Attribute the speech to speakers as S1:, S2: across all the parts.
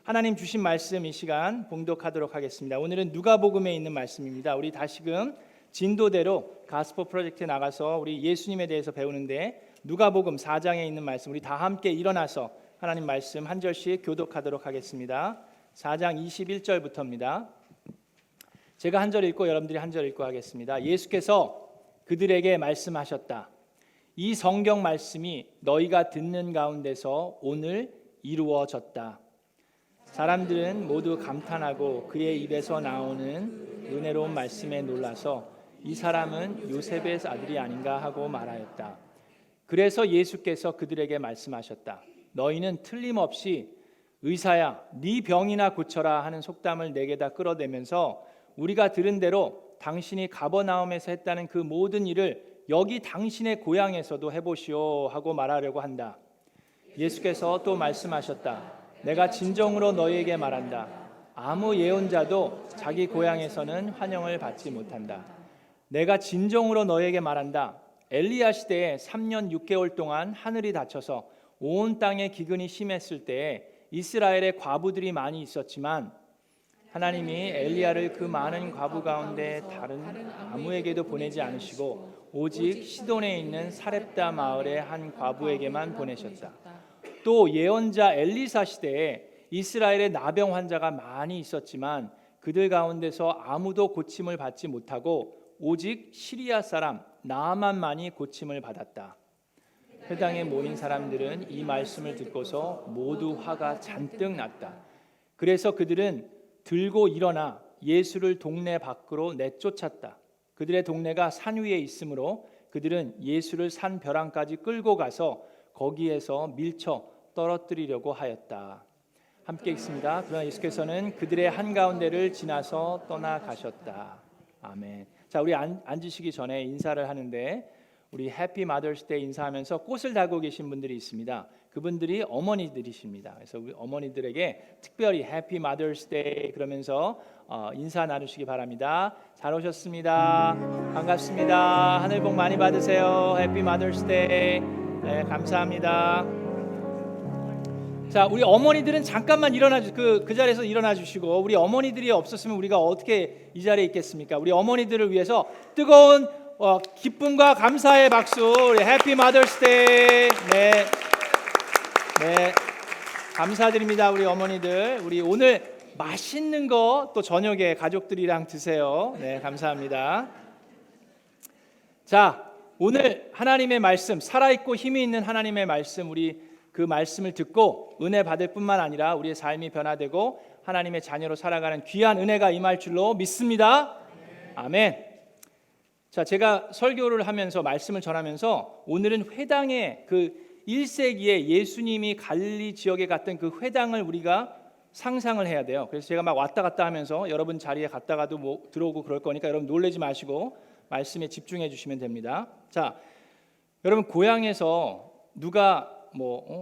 S1: 하나님 주신 말씀 이 시간 봉독하도록 하겠습니다. 오늘은 누가복음에 있는 말씀입니다. 우리 다시금 진도대로 가스포 프로젝트에 나가서 우리 예수님에 대해서 배우는데 누가복음 4장에 있는 말씀 우리 다 함께 일어나서 하나님 말씀 한 절씩 교독하도록 하겠습니다. 4장 21절부터입니다. 제가 한 절 읽고 여러분들이 한 절 읽고 하겠습니다. 예수께서 그들에게 말씀하셨다. 이 성경 말씀이 너희가 듣는 가운데서 오늘 이루어졌다. 사람들은 모두 감탄하고 그의 입에서 나오는 은혜로운 말씀에 놀라서 이 사람은 요셉의 아들이 아닌가 하고 말하였다. 그래서 예수께서 그들에게 말씀하셨다. 너희는 틀림없이 의사야 네 병이나 고쳐라 하는 속담을 내게다 끌어대면서 우리가 들은 대로 당신이 가버나움에서 했다는 그 모든 일을 여기 당신의 고향에서도 해보시오 하고 말하려고 한다. 예수께서 또 말씀하셨다. 내가 진정으로 너희에게 말한다. 아무 예언자도 자기 고향에서는 환영을 받지 못한다. 내가 진정으로 너희에게 말한다. 엘리야 시대에 3년 6개월 동안 하늘이 닫혀서 온 땅에 기근이 심했을 때에 이스라엘에 과부들이 많이 있었지만 하나님이 엘리야를 그 많은 과부 가운데 다른 아무에게도 보내지 않으시고 오직 시돈에 있는 사렙다 마을의 한 과부에게만 보내셨다. 또 예언자 엘리사 시대에 이스라엘에 나병 환자가 많이 있었지만 그들 가운데서 아무도 고침을 받지 못하고 오직 시리아 사람 나아만만이 고침을 받았다. 회당에 모인 사람들은 이 말씀을 듣고서 모두 화가 잔뜩 났다. 그래서 그들은 들고 일어나 예수를 동네 밖으로 내쫓았다. 그들의 동네가 산 위에 있으므로 그들은 예수를 산 벼랑까지 끌고 가서 거기에서 밀쳐 떨어뜨리려고 하였다. 함께 읽습니다. 그러나 예수께서는 그들의 한가운데를 지나서 떠나가셨다. 아멘. 자, 우리 앉으시기 전에 인사를 하는데 우리 해피 마더스 데이 인사하면서 꽃을 달고 계신 분들이 있습니다. 그분들이 어머니들이십니다. 그래서 우리 어머니들에게 특별히 해피 마더스 데이 그러면서 인사 나누시기 바랍니다. 잘 오셨습니다. 반갑습니다. 하늘 복 많이 받으세요. 해피 마더스 데이. 네, 감사합니다. 자, 우리 어머니들은 잠깐만 일어나 그 자리에서 일어나 주시고 우리 어머니들이 없었으면 우리가 어떻게 이 자리에 있겠습니까? 우리 어머니들을 위해서 뜨거운 기쁨과 감사의 박수. 우리 해피 마더스 데이. 네. 네. 감사드립니다. 우리 어머니들. 우리 오늘 맛있는 거 또 저녁에 가족들이랑 드세요. 네, 감사합니다. 자, 오늘 하나님의 말씀, 살아있고 힘이 있는 하나님의 말씀, 우리 그 말씀을 듣고 은혜 받을 뿐만 아니라 우리의 삶이 변화되고 하나님의 자녀로 살아가는 귀한 은혜가 임할 줄로 믿습니다. 아멘. 자, 제가 설교를 하면서 말씀을 전하면서 오늘은 회당의 그 1세기에 예수님이 갈릴리 지역에 갔던 그 회당을 우리가 상상을 해야 돼요. 그래서 제가 막 왔다 갔다 하면서 여러분 자리에 갔다가도 뭐 들어오고 그럴 거니까 여러분 놀라지 마시고 말씀에 집중해 주시면 됩니다. 자, 여러분 고향에서 누가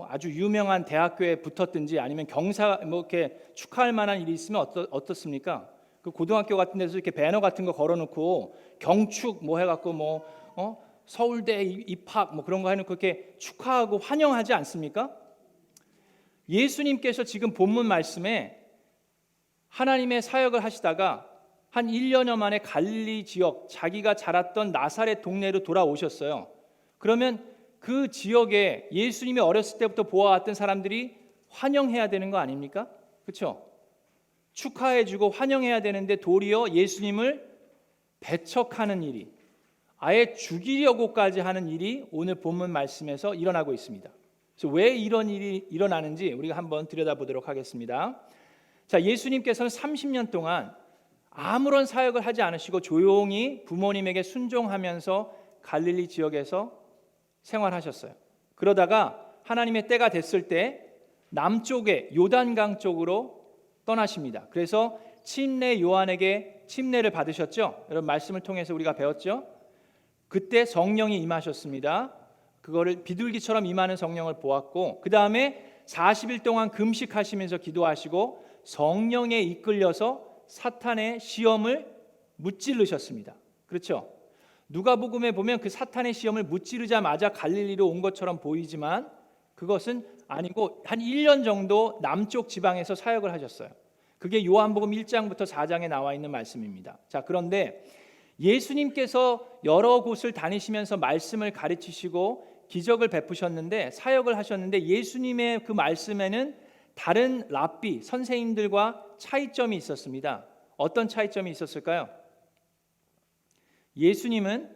S1: 아주 유명한 대학교에 붙었든지 아니면 경사 이렇게 축하할 만한 일이 있으면 어떻습니까? 그 고등학교 같은 데서 이렇게 배너 같은 거 걸어놓고 경축 해갖고 서울대 입학 그런 거 해놓고 이렇게 축하하고 환영하지 않습니까? 예수님께서 지금 본문 말씀에 하나님의 사역을 하시다가 한 1년여 만에 갈릴리 지역 자기가 자랐던 나사렛 동네로 돌아오셨어요. 그러면 그 지역에 예수님이 어렸을 때부터 보아왔던 사람들이 환영해야 되는 거 아닙니까? 그렇죠? 축하해주고 환영해야 되는데 도리어 예수님을 배척하는 일이 아예 죽이려고까지 하는 일이 오늘 본문 말씀에서 일어나고 있습니다. 그래서 왜 이런 일이 일어나는지 우리가 한번 들여다보도록 하겠습니다. 자, 예수님께서는 30년 동안 아무런 사역을 하지 않으시고 조용히 부모님에게 순종하면서 갈릴리 지역에서 생활하셨어요. 그러다가 하나님의 때가 됐을 때 남쪽에 요단강 쪽으로 떠나십니다. 그래서 침례 요한에게 침례를 받으셨죠. 여러분 말씀을 통해서 우리가 배웠죠. 그때 성령이 임하셨습니다. 그거를 비둘기처럼 임하는 성령을 보았고 그 다음에 40일 동안 금식하시면서 기도하시고 성령에 이끌려서 사탄의 시험을 무찌르셨습니다. 그렇죠? 누가복음에 보면 그 사탄의 시험을 무찌르자마자 갈릴리로 온 것처럼 보이지만 그것은 아니고 한 1년 정도 남쪽 지방에서 사역을 하셨어요. 그게 요한복음 1장부터 4장에 나와 있는 말씀입니다. 자, 그런데 예수님께서 여러 곳을 다니시면서 말씀을 가르치시고 기적을 베푸셨는데 사역을 하셨는데 예수님의 그 말씀에는 다른 랍비 선생님들과 차이점이 있었습니다. 어떤 차이점이 있었을까요? 예수님은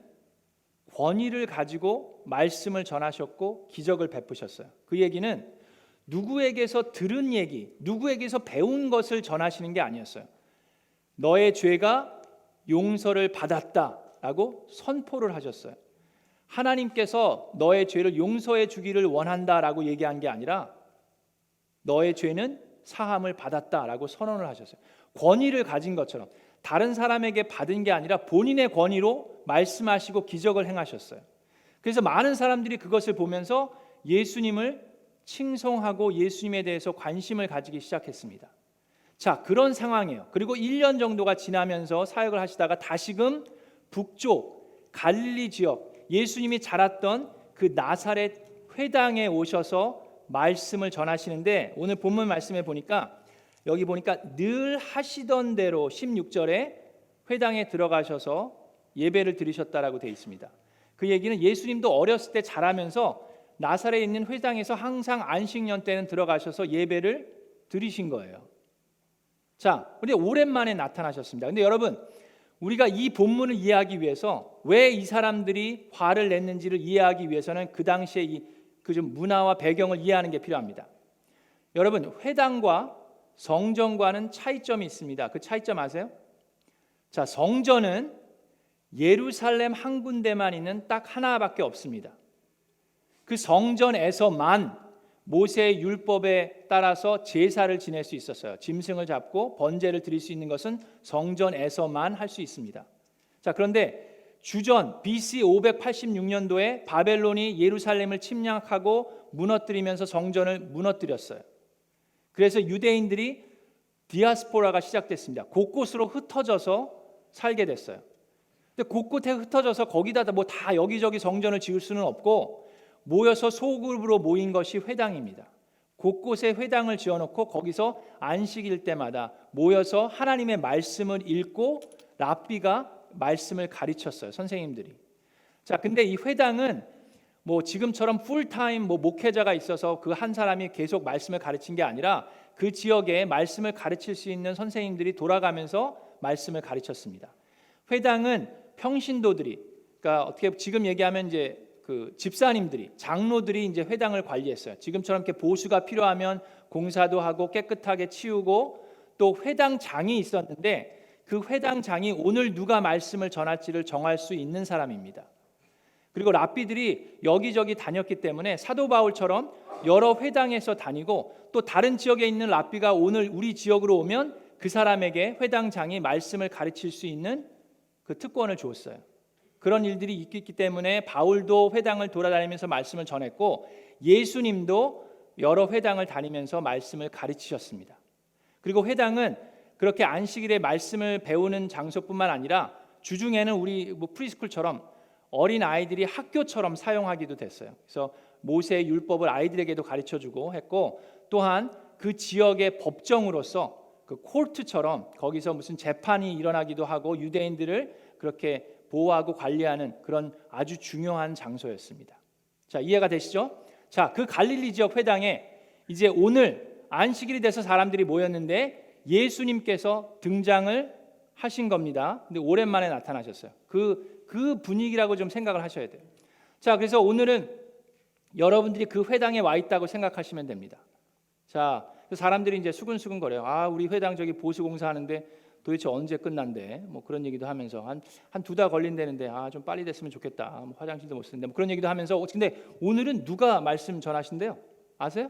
S1: 권위를 가지고 말씀을 전하셨고 기적을 베푸셨어요. 그 얘기는 누구에게서 들은 얘기, 누구에게서 배운 것을 전하시는 게 아니었어요. 너의 죄가 용서를 받았다라고 선포를 하셨어요. 하나님께서 너의 죄를 용서해 주기를 원한다라고 얘기한 게 아니라 너의 죄는 사함을 받았다라고 선언을 하셨어요. 권위를 가진 것처럼 다른 사람에게 받은 게 아니라 본인의 권위로 말씀하시고 기적을 행하셨어요. 그래서 많은 사람들이 그것을 보면서 예수님을 칭송하고 예수님에 대해서 관심을 가지기 시작했습니다. 자, 그런 상황이에요. 그리고 1년 정도가 지나면서 사역을 하시다가 다시금 북쪽 갈릴리 지역 예수님이 자랐던 그 나사렛 회당에 오셔서 말씀을 전하시는데 오늘 본문 말씀에 보니까 여기 보니까 늘 하시던 대로 16절에 회당에 들어가셔서 예배를 드리셨다라고 되어 있습니다. 그 얘기는 예수님도 어렸을 때 자라면서 나사렛에 있는 회당에서 항상 안식년 때는 들어가셔서 예배를 드리신 거예요. 자, 근데 오랜만에 나타나셨습니다. 근데 여러분, 우리가 이 본문을 이해하기 위해서 왜 이 사람들이 화를 냈는지를 이해하기 위해서는 그 당시의 그 좀 문화와 배경을 이해하는 게 필요합니다. 여러분, 회당과 성전과는 차이점이 있습니다. 그 차이점 아세요? 자, 성전은 예루살렘 한 군데만 있는 딱 하나밖에 없습니다. 그 성전에서만 모세의 율법에 따라서 제사를 지낼 수 있었어요. 짐승을 잡고 번제를 드릴 수 있는 것은 성전에서만 할 수 있습니다. 자, 그런데 주전 BC 586년도에 바벨론이 예루살렘을 침략하고 무너뜨리면서 성전을 무너뜨렸어요. 그래서 유대인들이 디아스포라가 시작됐습니다. 곳곳으로 흩어져서 살게 됐어요. 근데 곳곳에 흩어져서 거기다 뭐 다 여기저기 성전을 지을 수는 없고 모여서 소그룹으로 모인 것이 회당입니다. 곳곳에 회당을 지어놓고 거기서 안식일 때마다 모여서 하나님의 말씀을 읽고 랍비가 말씀을 가르쳤어요. 선생님들이. 자, 근데 이 회당은 뭐 지금처럼 풀타임 뭐 목회자가 있어서 그 한 사람이 계속 말씀을 가르친 게 아니라 그 지역에 말씀을 가르칠 수 있는 선생님들이 돌아가면서 말씀을 가르쳤습니다. 회당은 평신도들이, 그러니까 어떻게 지금 얘기하면 이제 그 집사님들이, 장로들이 이제 회당을 관리했어요. 지금처럼 이렇게 보수가 필요하면 공사도 하고 깨끗하게 치우고 또 회당장이 있었는데 그 회당장이 오늘 누가 말씀을 전할지를 정할 수 있는 사람입니다. 그리고 랍비들이 여기저기 다녔기 때문에 사도 바울처럼 여러 회당에서 다니고 또 다른 지역에 있는 랍비가 오늘 우리 지역으로 오면 그 사람에게 회당장이 말씀을 가르칠 수 있는 그 특권을 주었어요. 그런 일들이 있기 때문에 바울도 회당을 돌아다니면서 말씀을 전했고 예수님도 여러 회당을 다니면서 말씀을 가르치셨습니다. 그리고 회당은 그렇게 안식일에 말씀을 배우는 장소뿐만 아니라 주중에는 우리 뭐 프리스쿨처럼 어린 아이들이 학교처럼 사용하기도 됐어요. 그래서 모세의 율법을 아이들에게도 가르쳐주고 했고 또한 그 지역의 법정으로서 그 코트처럼 거기서 무슨 재판이 일어나기도 하고 유대인들을 그렇게 보호하고 관리하는 그런 아주 중요한 장소였습니다. 자, 이해가 되시죠? 자, 그 갈릴리 지역 회당에 이제 오늘 안식일이 돼서 사람들이 모였는데 예수님께서 등장을 하신 겁니다. 근데 오랜만에 나타나셨어요. 그 분위기라고 좀 생각을 하셔야 돼요. 자, 그래서 오늘은 여러분들이 그 회당에 와 있다고 생각하시면 됩니다. 자, 사람들이 이제 수근수근 거려요. 아, 우리 회당 저기 보수 공사하는데 도대체 언제 끝난대? 뭐 그런 얘기도 하면서 한 2달 걸린다는데 좀 빨리 됐으면 좋겠다. 뭐 화장실도 못 쓰는데 뭐 그런 얘기도 하면서 근데 오늘은 누가 말씀 전하신대요? 아세요?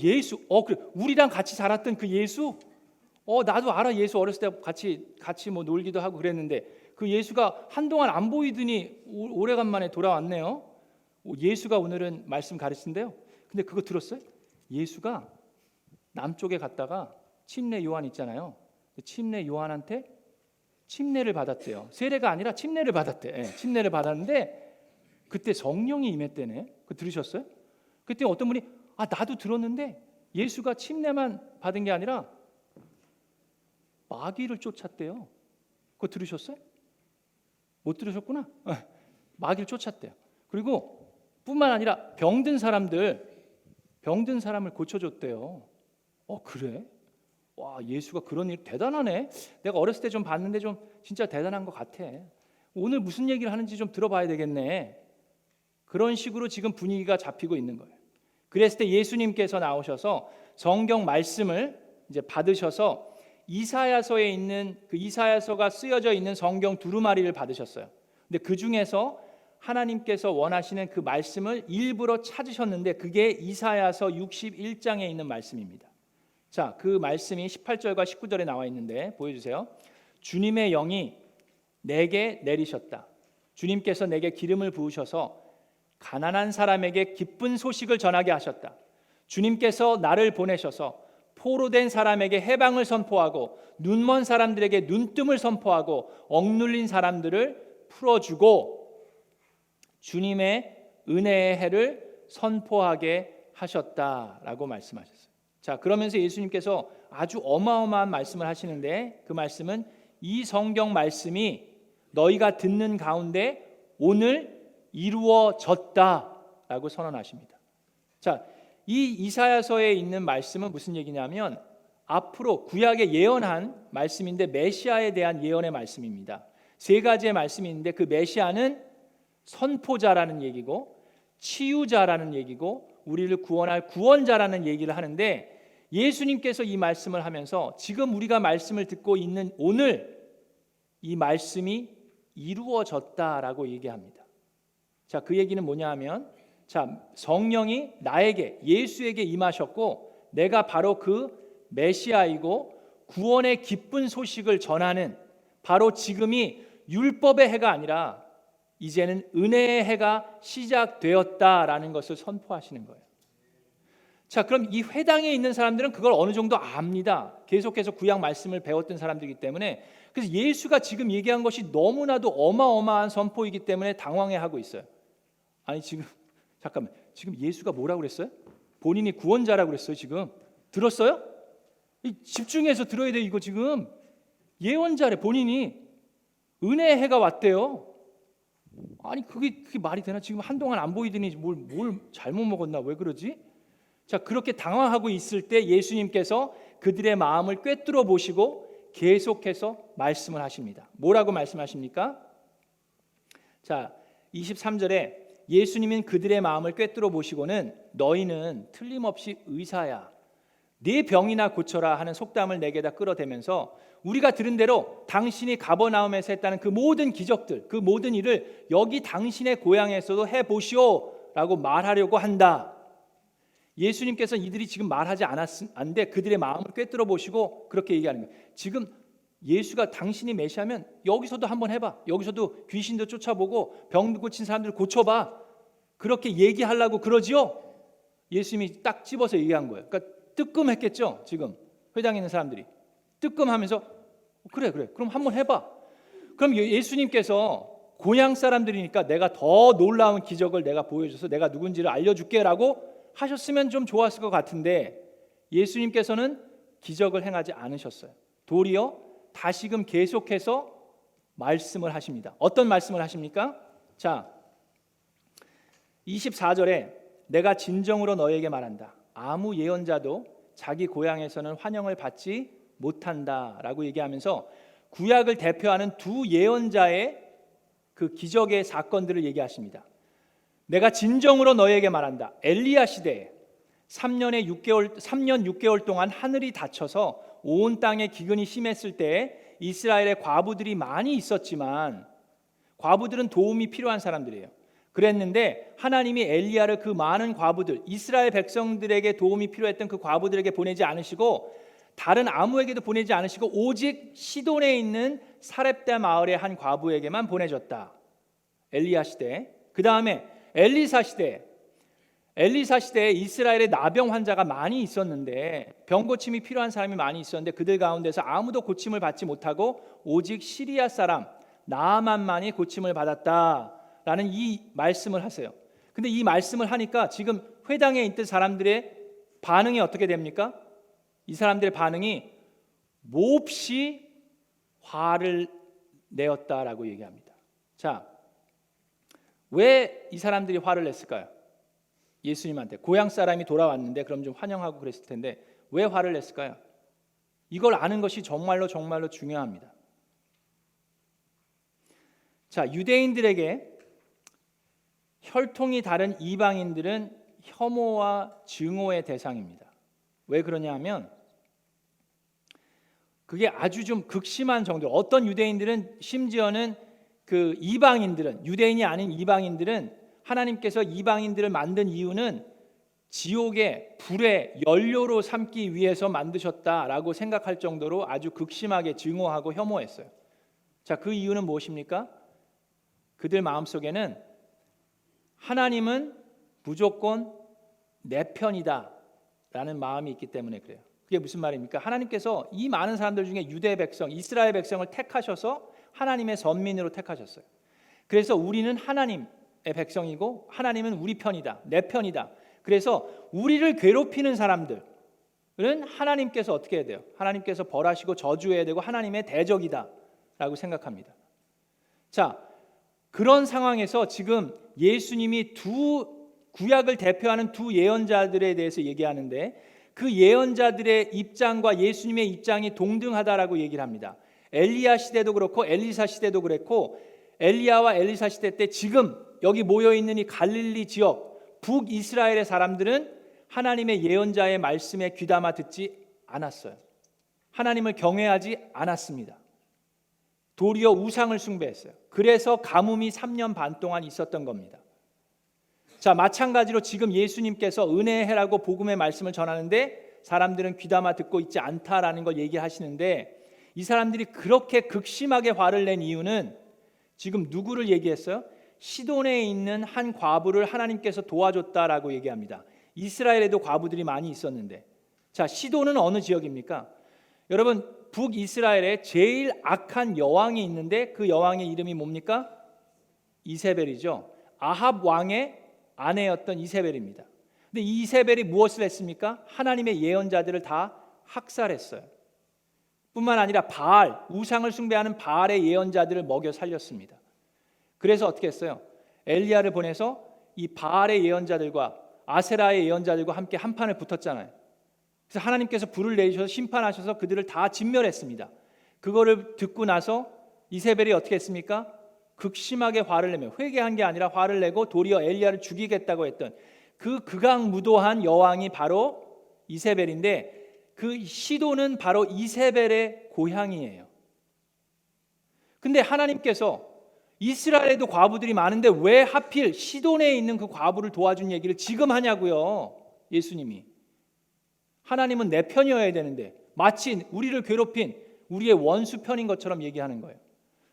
S1: 예수. 그래. 우리랑 같이 자랐던 그 예수? 나도 알아. 예수 어렸을 때 같이 뭐 놀기도 하고 그랬는데 그 예수가 한동안 안 보이더니 오래간만에 돌아왔네요. 예수가 오늘은 말씀 가르친대요. 근데 그거 들었어요? 예수가 남쪽에 갔다가 침례 요한 있잖아요. 침례 요한한테 침례를 받았대요. 세례가 아니라 침례를 받았대. 침례를 받았는데 그때 성령이 임했대네. 그거 들으셨어요? 그때 어떤 분이 나도 들었는데 예수가 침례만 받은 게 아니라 마귀를 쫓았대요. 그거 들으셨어요? 못 들으셨구나. 마귀를 쫓았대요. 그리고 뿐만 아니라 병든 사람을 고쳐줬대요. 그래? 와, 예수가 그런 일 대단하네. 내가 어렸을 때 좀 봤는데 좀 진짜 대단한 것 같아. 오늘 무슨 얘기를 하는지 좀 들어봐야 되겠네. 그런 식으로 지금 분위기가 잡히고 있는 거예요. 그랬을 때 예수님께서 나오셔서 성경 말씀을 이제 받으셔서 이사야서에 있는 그 이사야서가 쓰여져 있는 성경 두루마리를 받으셨어요. 근데 그 중에서 하나님께서 원하시는 그 말씀을 일부러 찾으셨는데 그게 이사야서 61장에 있는 말씀입니다. 자, 그 말씀이 18절과 19절에 나와 있는데 보여주세요. 주님의 영이 내게 내리셨다. 주님께서 내게 기름을 부으셔서 가난한 사람에게 기쁜 소식을 전하게 하셨다. 주님께서 나를 보내셔서 포로된 사람에게 해방을 선포하고 눈먼 사람들에게 눈뜸을 선포하고 억눌린 사람들을 풀어주고 주님의 은혜의 해를 선포하게 하셨다라고 말씀하셨어요. 자, 그러면서 예수님께서 아주 어마어마한 말씀을 하시는데 그 말씀은 이 성경 말씀이 너희가 듣는 가운데 오늘 이루어졌다라고 선언하십니다. 자, 이 이사야서에 있는 말씀은 무슨 얘기냐면 앞으로 구약에 예언한 말씀인데 메시아에 대한 예언의 말씀입니다. 세 가지의 말씀이 있는데 그 메시아는 선포자라는 얘기고 치유자라는 얘기고 우리를 구원할 구원자라는 얘기를 하는데 예수님께서 이 말씀을 하면서 지금 우리가 말씀을 듣고 있는 오늘 이 말씀이 이루어졌다라고 얘기합니다. 자, 그 얘기는 뭐냐 하면 성령이 나에게 예수에게 임하셨고 내가 바로 그 메시아이고 구원의 기쁜 소식을 전하는 바로 지금이 율법의 해가 아니라 이제는 은혜의 해가 시작되었다라는 것을 선포하시는 거예요. 자, 그럼 이 회당에 있는 사람들은 그걸 어느 정도 압니다. 계속해서 구약 말씀을 배웠던 사람들이기 때문에. 그래서 예수가 지금 얘기한 것이 너무나도 어마어마한 선포이기 때문에 당황해하고 있어요. 아니 지금 예수가 뭐라고 그랬어요? 본인이 구원자라고 그랬어요. 지금 들었어요? 집중해서 들어야 돼. 이거 지금 예언자래. 본인이 은혜의 해가 왔대요. 아니 그게 말이 되나? 지금 한동안 안 보이더니 뭘 잘못 먹었나? 왜 그러지? 자, 그렇게 당황하고 있을 때 예수님께서 그들의 마음을 꿰뚫어 보시고 계속해서 말씀을 하십니다. 뭐라고 말씀하십니까? 자, 23절에 예수님은 그들의 마음을 꿰뚫어 보시고는 너희는 틀림없이 의사야. 네 병이나 고쳐라 하는 속담을 내게다 끌어대면서 우리가 들은 대로 당신이 가버나움에서 했다는 그 모든 기적들, 그 모든 일을 여기 당신의 고향에서도 해보시오라고 말하려고 한다. 예수님께서 이들이 지금 말하지 않았는데 그들의 마음을 꿰뚫어 보시고 그렇게 얘기하는 거예요. 지금 예수가 당신이 메시아면 여기서도 한번 해봐. 여기서도 귀신도 쫓아보고 병 고친 사람들 고쳐봐. 그렇게 얘기하려고 그러지요. 예수님이 딱 집어서 얘기한 거예요. 그러니까 뜨끔했겠죠. 지금 회당에 있는 사람들이 뜨끔하면서 그래 그럼 한번 해봐. 그럼 예수님께서 고향 사람들이니까 내가 더 놀라운 기적을 내가 보여줘서 내가 누군지를 알려줄게라고 하셨으면 좀 좋았을 것 같은데 예수님께서는 기적을 행하지 않으셨어요. 도리어 다시금 계속해서 말씀을 하십니다. 어떤 말씀을 하십니까? 자, 24절에 내가 진정으로 너에게 말한다. 아무 예언자도 자기 고향에서는 환영을 받지 못한다라고 얘기하면서 구약을 대표하는 두 예언자의 그 기적의 사건들을 얘기하십니다. 내가 진정으로 너에게 말한다. 엘리야 시대에 3년 6개월 동안 하늘이 닫혀서 온 땅에 기근이 심했을 때 이스라엘에 과부들이 많이 있었지만 과부들은 도움이 필요한 사람들이에요. 그랬는데 하나님이 엘리야를 그 많은 과부들, 이스라엘 백성들에게 도움이 필요했던 그 과부들에게 보내지 않으시고 다른 아무에게도 보내지 않으시고 오직 시돈에 있는 사렙다 마을의 한 과부에게만 보내줬다. 엘리야 시대. 그 다음에 엘리사 시대에 이스라엘에 나병 환자가 많이 있었는데 병 고침이 필요한 사람이 많이 있었는데 그들 가운데서 아무도 고침을 받지 못하고 오직 시리아 사람 나아만만이 고침을 받았다라는 이 말씀을 하세요. 근데 이 말씀을 하니까 지금 회당에 있던 사람들의 반응이 어떻게 됩니까? 이 사람들의 반응이 몹시 화를 내었다라고 얘기합니다. 자, 왜 이 사람들이 화를 냈을까요? 예수님한테 고향 사람이 돌아왔는데 그럼 좀 환영하고 그랬을 텐데 왜 화를 냈을까요? 이걸 아는 것이 정말로 중요합니다. 자, 유대인들에게 혈통이 다른 이방인들은 혐오와 증오의 대상입니다. 왜 그러냐 하면 그게 아주 좀 극심한 정도. 어떤 유대인들은 심지어는 그 이방인들은, 유대인이 아닌 이방인들은 하나님께서 이방인들을 만든 이유는 지옥의 불의 연료로 삼기 위해서 만드셨다라고 생각할 정도로 아주 극심하게 증오하고 혐오했어요. 자, 그 이유는 무엇입니까? 그들 마음속에는 하나님은 무조건 내 편이다 라는 마음이 있기 때문에 그래요. 그게 무슨 말입니까? 하나님께서 이 많은 사람들 중에 유대 백성, 이스라엘 백성을 택하셔서 하나님의 선민으로 택하셨어요. 그래서 우리는 하나님의 백성이고 하나님은 우리 편이다, 내 편이다. 그래서 우리를 괴롭히는 사람들은 하나님께서 어떻게 해야 돼요? 하나님께서 벌하시고 저주해야 되고 하나님의 대적이다 라고 생각합니다. 자, 그런 상황에서 지금 예수님이 두 구약을 대표하는 두 예언자들에 대해서 얘기하는데 그 예언자들의 입장과 예수님의 입장이 동등하다라고 얘기를 합니다. 엘리야 시대도 그렇고 엘리사 시대도 그랬고 엘리야와 엘리사 시대 때 지금 여기 모여있는 이 갈릴리 지역 북이스라엘의 사람들은 하나님의 예언자의 말씀에 귀담아 듣지 않았어요. 하나님을 경외하지 않았습니다. 도리어 우상을 숭배했어요. 그래서 가뭄이 3년 반 동안 있었던 겁니다. 자, 마찬가지로 지금 예수님께서 은혜의 해라고 복음의 말씀을 전하는데 사람들은 귀담아 듣고 있지 않다라는 걸 얘기하시는데 이 사람들이 그렇게 극심하게 화를 낸 이유는 지금 누구를 얘기했어요? 시돈에 있는 한 과부를 하나님께서 도와줬다라고 얘기합니다. 이스라엘에도 과부들이 많이 있었는데, 자, 시돈은 어느 지역입니까? 여러분, 북이스라엘에 제일 악한 여왕이 있는데 그 여왕의 이름이 뭡니까? 이세벨이죠. 아합 왕의 아내였던 이세벨입니다. 근데 이 이세벨이 무엇을 했습니까? 하나님의 예언자들을 다 학살했어요. 뿐만 아니라 바알, 우상을 숭배하는 바알의 예언자들을 먹여 살렸습니다. 그래서 어떻게 했어요? 엘리야를 보내서 이 바알의 예언자들과 아세라의 예언자들과 함께 한판을 붙었잖아요. 그래서 하나님께서 불을 내리셔서 심판하셔서 그들을 다 진멸했습니다. 그거를 듣고 나서 이세벨이 어떻게 했습니까? 극심하게 화를 내며 회개한 게 아니라 화를 내고 도리어 엘리야를 죽이겠다고 했던 그 극악무도한 여왕이 바로 이세벨인데 그 시돈은 바로 이세벨의 고향이에요. 근데 하나님께서 이스라엘에도 과부들이 많은데 왜 하필 시돈에 있는 그 과부를 도와준 얘기를 지금 하냐고요. 예수님이. 하나님은 내 편이어야 되는데 마치 우리를 괴롭힌 우리의 원수 편인 것처럼 얘기하는 거예요.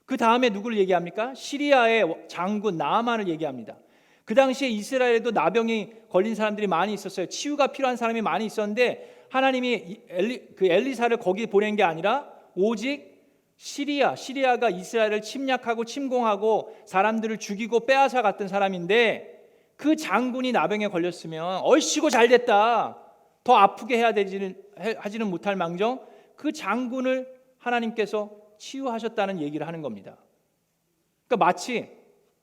S1: 그 다음에 누구를 얘기합니까? 시리아의 장군 나아만을 얘기합니다. 그 당시에 이스라엘에도 나병이 걸린 사람들이 많이 있었어요. 치유가 필요한 사람이 많이 있었는데 하나님이 엘리사를 거기 보낸 게 아니라 오직 시리아가 이스라엘을 침략하고 침공하고 사람들을 죽이고 빼앗아 갔던 사람인데 그 장군이 나병에 걸렸으면 얼씨구 잘 됐다. 더 아프게 하지는 못할 망정 그 장군을 하나님께서 치유하셨다는 얘기를 하는 겁니다. 그러니까 마치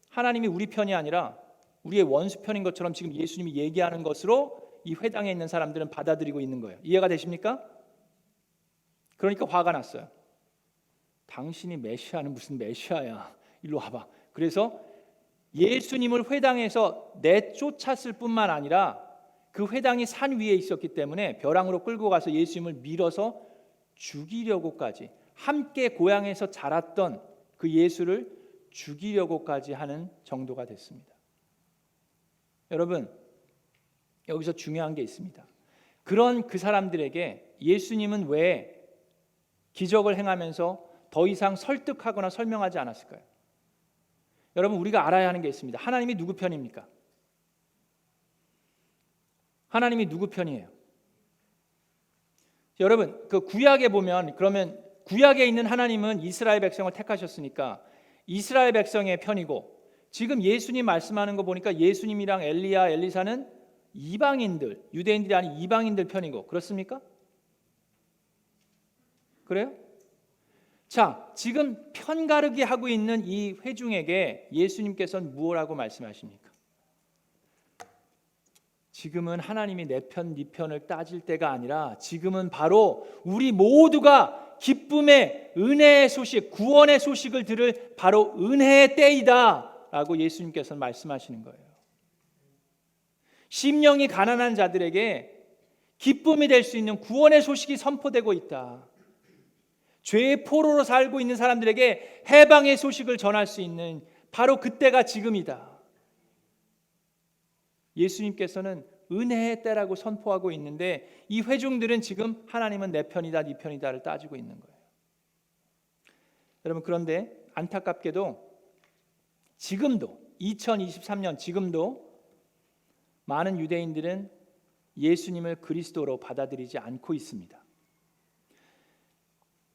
S1: 하나님이 우리 편이 아니라 우리의 원수 편인 것처럼 지금 예수님이 얘기하는 것으로 이 회당에 있는 사람들은 받아들이고 있는 거예요. 이해가 되십니까? 그러니까 화가 났어요. 당신이 메시아는 무슨 메시아야? 일로 와봐. 그래서 예수님을 회당에서 내쫓았을 뿐만 아니라 그 회당이 산 위에 있었기 때문에 벼랑으로 끌고 가서 예수님을 밀어서 죽이려고까지 함께 고향에서 자랐던 그 예수를 죽이려고까지 하는 정도가 됐습니다. 여러분, 여기서 중요한 게 있습니다. 그런 그 사람들에게 예수님은 왜 기적을 행하면서 더 이상 설득하거나 설명하지 않았을까요? 여러분, 우리가 알아야 하는 게 있습니다. 하나님이 누구 편입니까? 하나님이 누구 편이에요? 여러분, 그 구약에 보면 그러면 구약에 있는 하나님은 이스라엘 백성을 택하셨으니까 이스라엘 백성의 편이고 지금 예수님 말씀하는 거 보니까 예수님이랑 엘리야, 엘리사는 이방인들, 유대인들이 아닌 이방인들 편이고, 그렇습니까? 그래요? 자, 지금 편가르기 하고 있는 이 회중에게 예수님께서는 무엇라고 말씀하십니까? 지금은 하나님이 내 편, 네 편을 따질 때가 아니라 지금은 바로 우리 모두가 기쁨의 은혜의 소식, 구원의 소식을 들을 바로 은혜의 때이다 라고 예수님께서는 말씀하시는 거예요. 심령이 가난한 자들에게 기쁨이 될 수 있는 구원의 소식이 선포되고 있다. 죄의 포로로 살고 있는 사람들에게 해방의 소식을 전할 수 있는 바로 그때가 지금이다. 예수님께서는 은혜의 때라고 선포하고 있는데 이 회중들은 지금 하나님은 내 편이다 네 편이다를 따지고 있는 거예요. 여러분, 그런데 안타깝게도 지금도 2023년 지금도 많은 유대인들은 예수님을 그리스도로 받아들이지 않고 있습니다.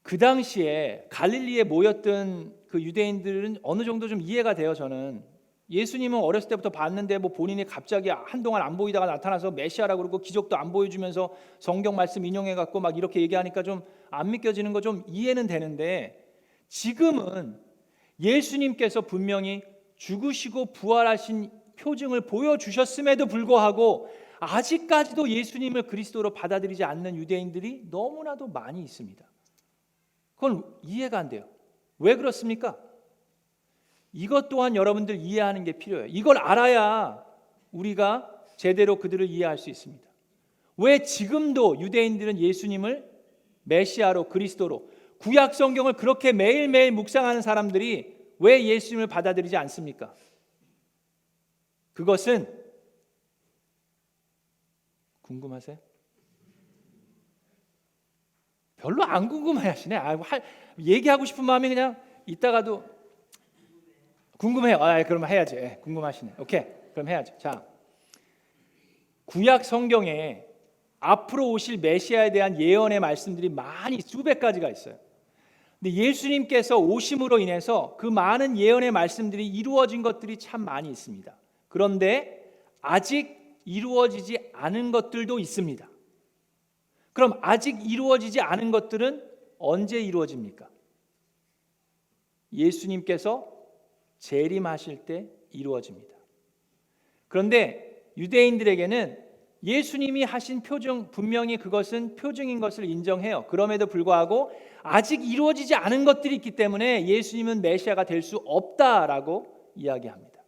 S1: 그 당시에 갈릴리에 모였던 그 유대인들은 어느 정도 좀 이해가 돼요. 저는 예수님은 어렸을 때부터 봤는데 뭐 본인이 갑자기 한동안 안 보이다가 나타나서 메시아라고 그러고 기적도 안 보여주면서 성경 말씀 인용해 갖고 막 이렇게 얘기하니까 좀 안 믿겨지는 거 좀 이해는 되는데, 지금은 예수님께서 분명히 죽으시고 부활하신 표징을 보여주셨음에도 불구하고 아직까지도 예수님을 그리스도로 받아들이지 않는 유대인들이 너무나도 많이 있습니다. 그건 이해가 안 돼요. 왜 그렇습니까? 이것 또한 여러분들 이해하는 게 필요해요. 이걸 알아야 우리가 제대로 그들을 이해할 수 있습니다. 왜 지금도 유대인들은 예수님을 메시아로, 그리스도로, 구약 성경을 그렇게 매일매일 묵상하는 사람들이 왜 예수님을 받아들이지 않습니까? 그것은 궁금하세요? 별로 안 궁금해하시네. 얘기하고 싶은 마음이 그냥 있다가도 궁금해요. 그럼 해야지. 궁금하시네. 오케이, 그럼 해야죠. 자, 구약 성경에 앞으로 오실 메시아에 대한 예언의 말씀들이 많이 수백 가지가 있어요. 근데 예수님께서 오심으로 인해서 그 많은 예언의 말씀들이 이루어진 것들이 참 많이 있습니다. 그런데 아직 이루어지지 않은 것들도 있습니다. 그럼 아직 이루어지지 않은 것들은 언제 이루어집니까? 예수님께서 재림하실 때 이루어집니다. 그런데 유대인들에게는 예수님이 하신 표징, 분명히 그것은 표징인 것을 인정해요. 그럼에도 불구하고 아직 이루어지지 않은 것들이 있기 때문에 예수님은 메시아가 될 수 없다라고 이야기합니다.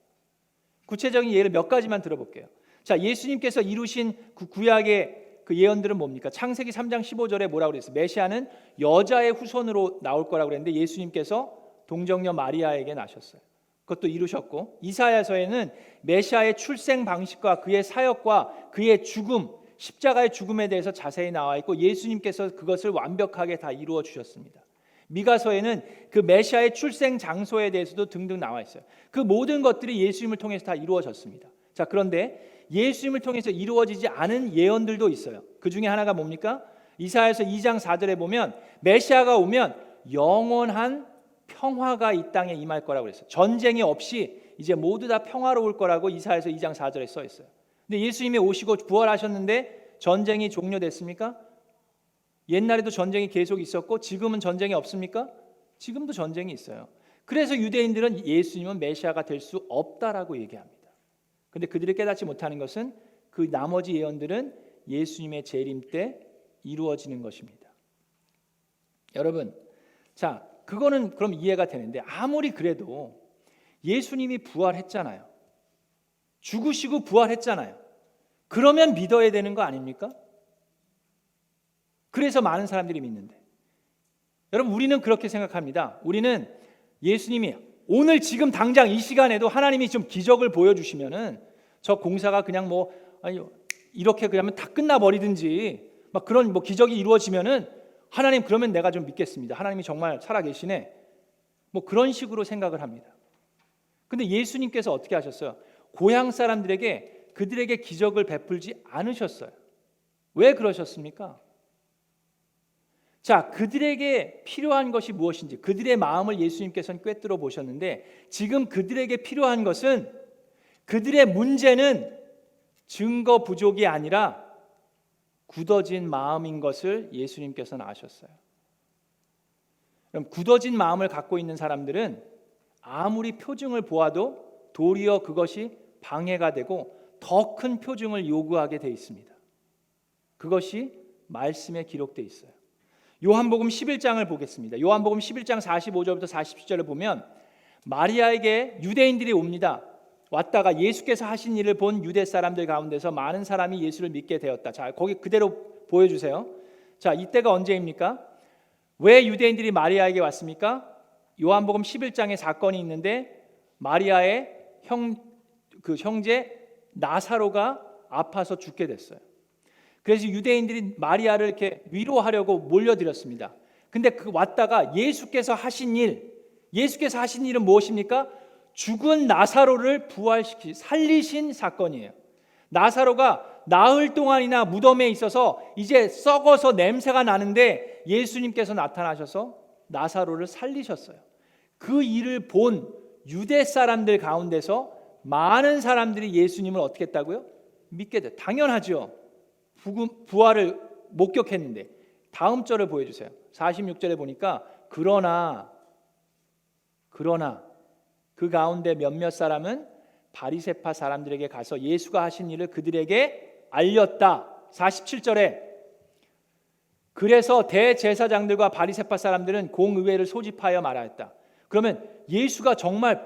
S1: 구체적인 예를 몇 가지만 들어볼게요. 자, 예수님께서 이루신 그 구약의 그 예언들은 뭡니까? 창세기 3장 15절에 뭐라고 그랬어요? 메시아는 여자의 후손으로 나올 거라고 그랬는데 예수님께서 동정녀 마리아에게 나셨어요. 그것도 이루셨고, 이사야서에는 메시아의 출생 방식과 그의 사역과 그의 죽음, 십자가의 죽음에 대해서 자세히 나와 있고 예수님께서 그것을 완벽하게 다 이루어 주셨습니다. 미가서에는 그 메시아의 출생 장소에 대해서도 등등 나와 있어요. 그 모든 것들이 예수님을 통해서 다 이루어졌습니다. 자, 그런데 예수님을 통해서 이루어지지 않은 예언들도 있어요. 그 중에 하나가 뭡니까? 이사야서 2장 4절에 보면 메시아가 오면 영원한 평화가 이 땅에 임할 거라고 그랬어요. 전쟁이 없이 이제 모두 다 평화로울 거라고 이사야서 2장 4절에 써 있어요. 근데 예수님이 오시고 부활하셨는데 전쟁이 종료됐습니까? 옛날에도 전쟁이 계속 있었고 지금은 전쟁이 없습니까? 지금도 전쟁이 있어요. 그래서 유대인들은 예수님은 메시아가 될 수 없다라고 얘기합니다. 근데 그들이 깨닫지 못하는 것은 그 나머지 예언들은 예수님의 재림 때 이루어지는 것입니다. 여러분, 자, 그거는 그럼 이해가 되는데 아무리 그래도 예수님이 부활했잖아요. 죽으시고 부활했잖아요. 그러면 믿어야 되는 거 아닙니까? 그래서 많은 사람들이 믿는데, 여러분, 우리는 그렇게 생각합니다. 우리는 예수님이 오늘 지금 당장 이 시간에도 하나님이 좀 기적을 보여주시면은 저 공사가 그냥 뭐 이렇게 그러면 다 끝나버리든지 막 그런 뭐 기적이 이루어지면은 하나님 그러면 내가 좀 믿겠습니다. 하나님이 정말 살아계시네. 뭐 그런 식으로 생각을 합니다. 근데 예수님께서 어떻게 하셨어요? 고향 사람들에게 그들에게 기적을 베풀지 않으셨어요. 왜 그러셨습니까? 자, 그들에게 필요한 것이 무엇인지 그들의 마음을 예수님께서는 꿰뚫어 보셨는데 지금 그들에게 필요한 것은, 그들의 문제는 증거 부족이 아니라 굳어진 마음인 것을 예수님께서는 아셨어요. 그럼 굳어진 마음을 갖고 있는 사람들은 아무리 표징을 보아도 도리어 그것이 방해가 되고 더 큰 표징을 요구하게 돼 있습니다. 그것이 말씀에 기록되어 있어요. 요한복음 11장을 보겠습니다. 요한복음 11장 45절부터 47절을 보면 마리아에게 유대인들이 옵니다. 왔다가 예수께서 하신 일을 본 유대 사람들 가운데서 많은 사람이 예수를 믿게 되었다. 자, 거기 그대로 보여주세요. 자, 이때가 언제입니까? 왜 유대인들이 마리아에게 왔습니까? 요한복음 11장에 사건이 있는데 마리아의 형제 나사로가 아파서 죽게 됐어요. 그래서 유대인들이 마리아를 이렇게 위로하려고 몰려들었습니다. 근데 왔다가 예수께서 하신 일은 무엇입니까? 죽은 나사로를 살리신 사건이에요. 나사로가 나흘 동안이나 무덤에 있어서 이제 썩어서 냄새가 나는데 예수님께서 나타나셔서 나사로를 살리셨어요. 그 일을 본 유대 사람들 가운데서 많은 사람들이 예수님을 어떻게 했다고요? 믿게 돼. 당연하죠. 부활을 목격했는데. 다음 절을 보여주세요. 46절에 보니까 그러나 그 가운데 몇몇 사람은 바리새파 사람들에게 가서 예수가 하신 일을 그들에게 알렸다. 47절에 그래서 대제사장들과 바리새파 사람들은 공의회를 소집하여 말하였다. 그러면 예수가 정말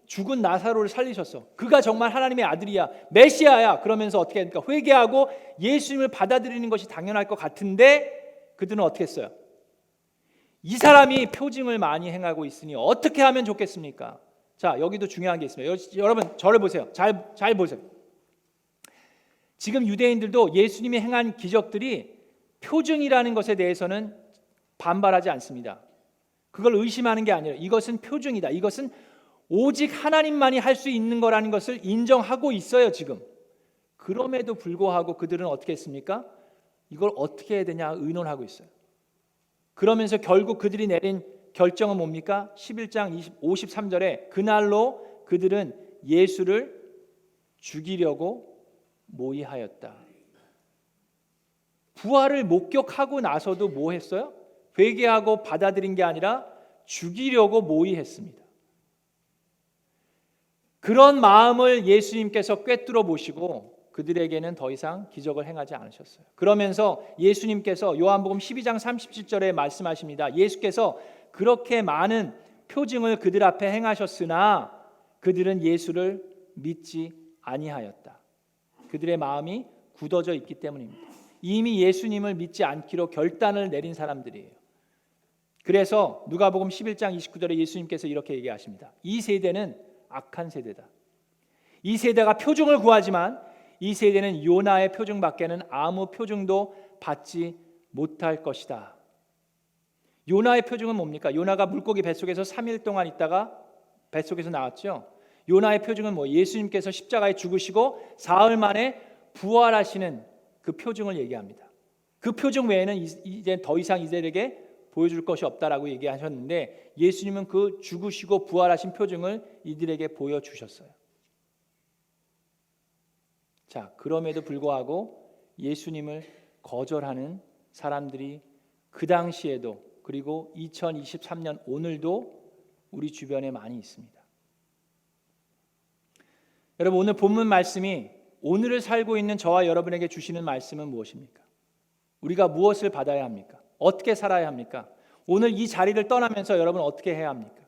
S1: 죽은 나사로를 살리셨어. 그가 정말 하나님의 아들이야, 메시아야. 그러면서 어떻게 합니까? 회개하고 예수님을 받아들이는 것이 당연할 것 같은데 그들은 어떻게 했어요? 이 사람이 표징을 많이 행하고 있으니 어떻게 하면 좋겠습니까? 자, 여기도 중요한 게 있습니다. 여러분 저를 보세요. 잘 보세요. 지금 유대인들도 예수님이 행한 기적들이 표징이라는 것에 대해서는 반발하지 않습니다. 그걸 의심하는 게 아니라 이것은 표징이다. 이것은 오직 하나님만이 할 수 있는 거라는 것을 인정하고 있어요, 지금. 그럼에도 불구하고 그들은 어떻게 했습니까? 이걸 어떻게 해야 되냐 의논하고 있어요. 그러면서 결국 그들이 내린 결정은 뭡니까? 11장 53절에 그날로 그들은 예수를 죽이려고 모의하였다. 부활을 목격하고 나서도 뭐 했어요? 회개하고 받아들인 게 아니라 죽이려고 모의했습니다. 그런 마음을 예수님께서 꿰뚫어 보시고 그들에게는 더 이상 기적을 행하지 않으셨어요. 그러면서 예수님께서 요한복음 12장 37절에 말씀하십니다. 예수께서 그렇게 많은 표징을 그들 앞에 행하셨으나 그들은 예수를 믿지 아니하였다. 그들의 마음이 굳어져 있기 때문입니다. 이미 예수님을 믿지 않기로 결단을 내린 사람들이에요. 그래서 누가복음 11장 29절에 예수님께서 이렇게 얘기하십니다. 이 세대는 악한 세대다. 이 세대가 표징을 구하지만 이 세대는 요나의 표징밖에는 아무 표징도 받지 못할 것이다. 요나의 표징은 뭡니까? 요나가 물고기 뱃속에서 3일 동안 있다가 뱃속에서 나왔죠. 요나의 표징은 뭐? 예수님께서 십자가에 죽으시고 사흘 만에 부활하시는 그 표징을 얘기합니다. 그 표징 외에는 이제 더 이상 이들에게 보여줄 것이 없다라고 얘기하셨는데 예수님은 그 죽으시고 부활하신 표징을 이들에게 보여주셨어요. 자, 그럼에도 불구하고 예수님을 거절하는 사람들이 그 당시에도 그리고 2023년 오늘도 우리 주변에 많이 있습니다. 여러분, 오늘 본문 말씀이 오늘을 살고 있는 저와 여러분에게 주시는 말씀은 무엇입니까? 우리가 무엇을 받아야 합니까? 어떻게 살아야 합니까? 오늘 이 자리를 떠나면서 여러분 어떻게 해야 합니까?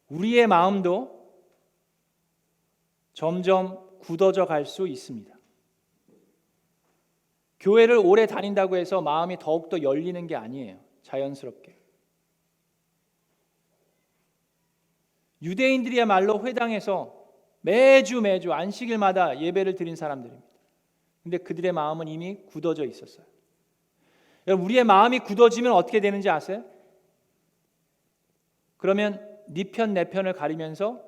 S1: 우리의 마음도 점점 굳어져 갈 수 있습니다. 교회를 오래 다닌다고 해서 마음이 더욱더 열리는 게 아니에요. 자연스럽게. 유대인들이야말로 회당에서 매주 안식일마다 예배를 드린 사람들입니다. 근데 그들의 마음은 이미 굳어져 있었어요. 여러분, 우리의 마음이 굳어지면 어떻게 되는지 아세요? 그러면 네 편 내 편을 가리면서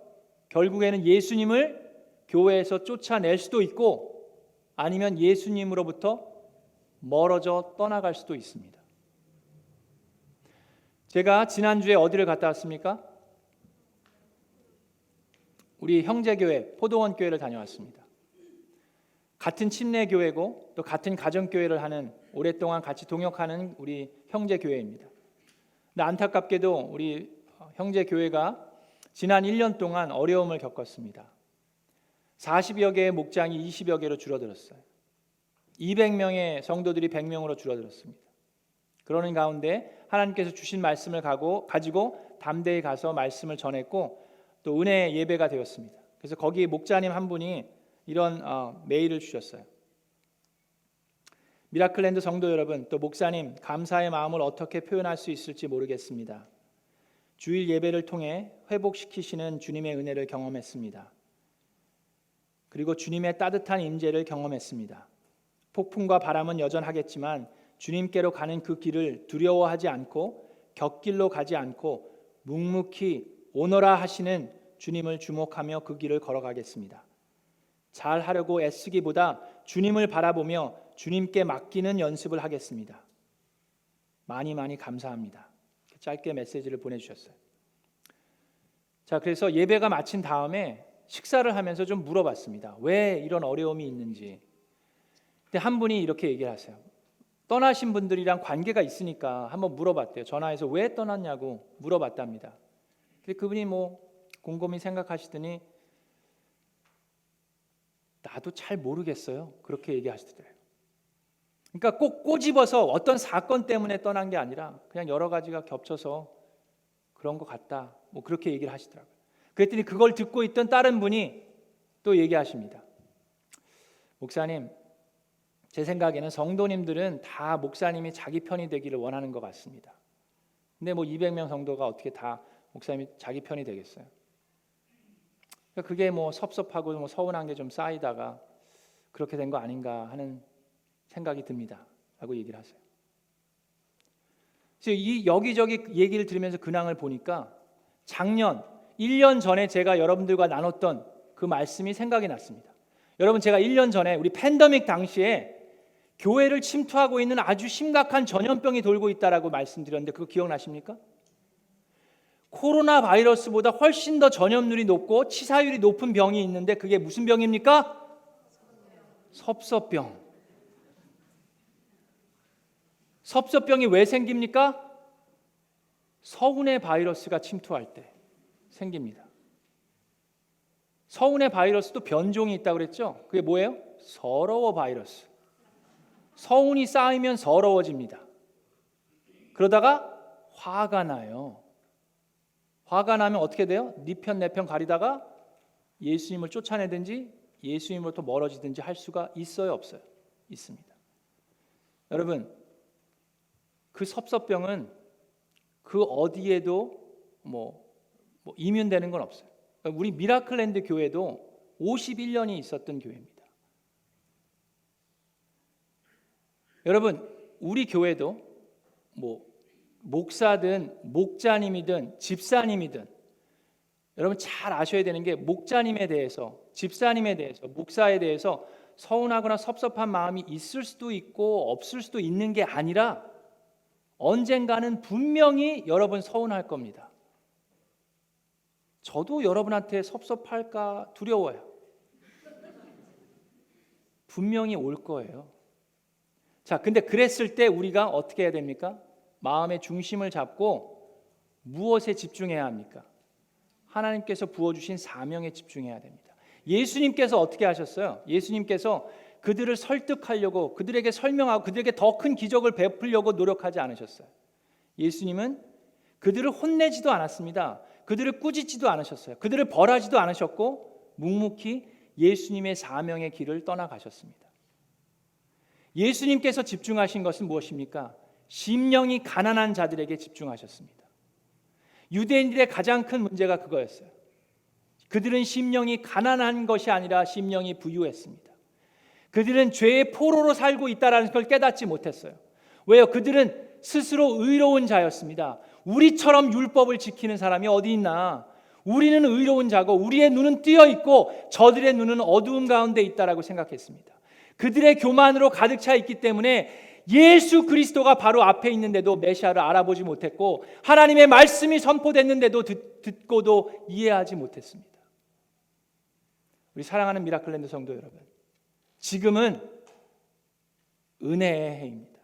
S1: 결국에는 예수님을 교회에서 쫓아낼 수도 있고 아니면 예수님으로부터 멀어져 떠나갈 수도 있습니다. 제가 지난주에 어디를 갔다 왔습니까? 우리 형제교회 포도원 교회를 다녀왔습니다. 같은 침례교회고 또 같은 가정교회를 하는, 오랫동안 같이 동역하는 우리 형제교회입니다. 근데 안타깝게도 우리 형제교회가 지난 1년 동안 어려움을 겪었습니다. 40여 개의 목장이 20여 개로 줄어들었어요. 200명의 성도들이 100명으로 줄어들었습니다. 그러는 가운데 하나님께서 주신 말씀을 가지고 담대히 가서 말씀을 전했고 또 은혜 예배가 되었습니다. 그래서 거기 목자님 한 분이 이런 메일을 주셨어요. 미라클랜드 성도 여러분, 또 목사님, 감사의 마음을 어떻게 표현할 수 있을지 모르겠습니다. 주일 예배를 통해 회복시키시는 주님의 은혜를 경험했습니다. 그리고 주님의 따뜻한 임재를 경험했습니다. 폭풍과 바람은 여전하겠지만 주님께로 가는 그 길을 두려워하지 않고 곁길로 가지 않고 묵묵히 오너라 하시는 주님을 주목하며 그 길을 걸어가겠습니다. 잘하려고 애쓰기보다 주님을 바라보며 주님께 맡기는 연습을 하겠습니다. 많이 감사합니다. 짧게 메시지를 보내주셨어요. 자, 그래서 예배가 마친 다음에 식사를 하면서 좀 물어봤습니다. 왜 이런 어려움이 있는지. 근데 한 분이 이렇게 얘기를 하세요. 떠나신 분들이랑 관계가 있으니까 한번 물어봤대요. 전화해서 왜 떠났냐고 물어봤답니다. 근데 그분이 곰곰이 생각하시더니 나도 잘 모르겠어요. 그렇게 얘기하시더래요. 그러니까 꼭 꼬집어서 어떤 사건 때문에 떠난 게 아니라 그냥 여러 가지가 겹쳐서 그런 것 같다. 그렇게 얘기를 하시더라고요. 그랬더니 그걸 듣고 있던 다른 분이 또 얘기하십니다. 목사님, 제 생각에는 성도님들은 다 목사님이 자기 편이 되기를 원하는 것 같습니다. 근데 200명 성도가 어떻게 다 목사님이 자기 편이 되겠어요? 그게 섭섭하고 서운한 게 좀 쌓이다가 그렇게 된 거 아닌가 하는 생각이 듭니다. 라고 얘기를 하세요. 그래서 이 여기저기 얘기를 들으면서 근황을 보니까 작년 1년 전에 제가 여러분들과 나눴던 그 말씀이 생각이 났습니다. 여러분, 제가 1년 전에 우리 팬데믹 당시에 교회를 침투하고 있는 아주 심각한 전염병이 돌고 있다라고 말씀드렸는데 그거 기억나십니까? 코로나 바이러스보다 훨씬 더 전염률이 높고 치사율이 높은 병이 있는데 그게 무슨 병입니까? 섭섭병. 섭섭병이 왜 생깁니까? 서운의 바이러스가 침투할 때 생깁니다. 서운의 바이러스도 변종이 있다고 그랬죠? 그게 뭐예요? 서러워 바이러스. 서운이 쌓이면 서러워집니다. 그러다가 화가 나요. 화가 나면 어떻게 돼요? 네 편 내 편 가리다가 예수님을 쫓아내든지 예수님으로부터 멀어지든지 할 수가 있어요, 없어요? 있습니다. 여러분, 그 섭섭병은 그 어디에도 이면되는 건 없어요. 우리 미라클랜드 교회도 51년이 있었던 교회입니다. 여러분, 우리 교회도 목사든 목자님이든 집사님이든 여러분 잘 아셔야 되는 게 목자님에 대해서, 집사님에 대해서, 목사에 대해서 서운하거나 섭섭한 마음이 있을 수도 있고 없을 수도 있는 게 아니라 언젠가는 분명히 여러분 서운할 겁니다. 저도 여러분한테 섭섭할까 두려워요. 분명히 올 거예요. 자, 근데 그랬을 때 우리가 어떻게 해야 됩니까? 마음의 중심을 잡고 무엇에 집중해야 합니까? 하나님께서 부어주신 사명에 집중해야 됩니다. 예수님께서 어떻게 하셨어요? 예수님께서 그들을 설득하려고, 그들에게 설명하고 그들에게 더 큰 기적을 베풀려고 노력하지 않으셨어요. 예수님은 그들을 혼내지도 않았습니다. 그들을 꾸짖지도 않으셨어요. 그들을 벌하지도 않으셨고 묵묵히 예수님의 사명의 길을 떠나가셨습니다. 예수님께서 집중하신 것은 무엇입니까? 심령이 가난한 자들에게 집중하셨습니다. 유대인들의 가장 큰 문제가 그거였어요. 그들은 심령이 가난한 것이 아니라 심령이 부유했습니다. 그들은 죄의 포로로 살고 있다는 걸 깨닫지 못했어요. 왜요? 그들은 스스로 의로운 자였습니다. 우리처럼 율법을 지키는 사람이 어디 있나? 우리는 의로운 자고 우리의 눈은 뜨여 있고 저들의 눈은 어두움 가운데 있다라고 생각했습니다. 그들의 교만으로 가득 차 있기 때문에 예수 그리스도가 바로 앞에 있는데도 메시아를 알아보지 못했고 하나님의 말씀이 선포됐는데도 듣고도 이해하지 못했습니다. 우리 사랑하는 미라클랜드 성도 여러분, 지금은 은혜의 해입니다.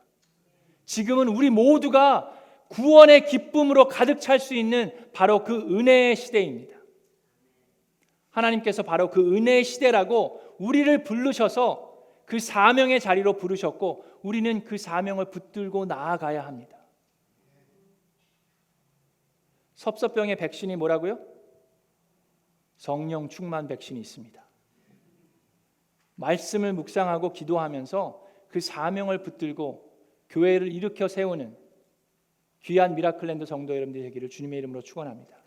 S1: 지금은 우리 모두가 구원의 기쁨으로 가득 찰 수 있는 바로 그 은혜의 시대입니다. 하나님께서 바로 그 은혜의 시대라고 우리를 부르셔서 그 사명의 자리로 부르셨고, 우리는 그 사명을 붙들고 나아가야 합니다. 섭섭병의 백신이 뭐라고요? 성령 충만 백신이 있습니다. 말씀을 묵상하고 기도하면서 그 사명을 붙들고 교회를 일으켜 세우는 귀한 미라클랜드 성도 여러분들이 되기를 주님의 이름으로 축원합니다.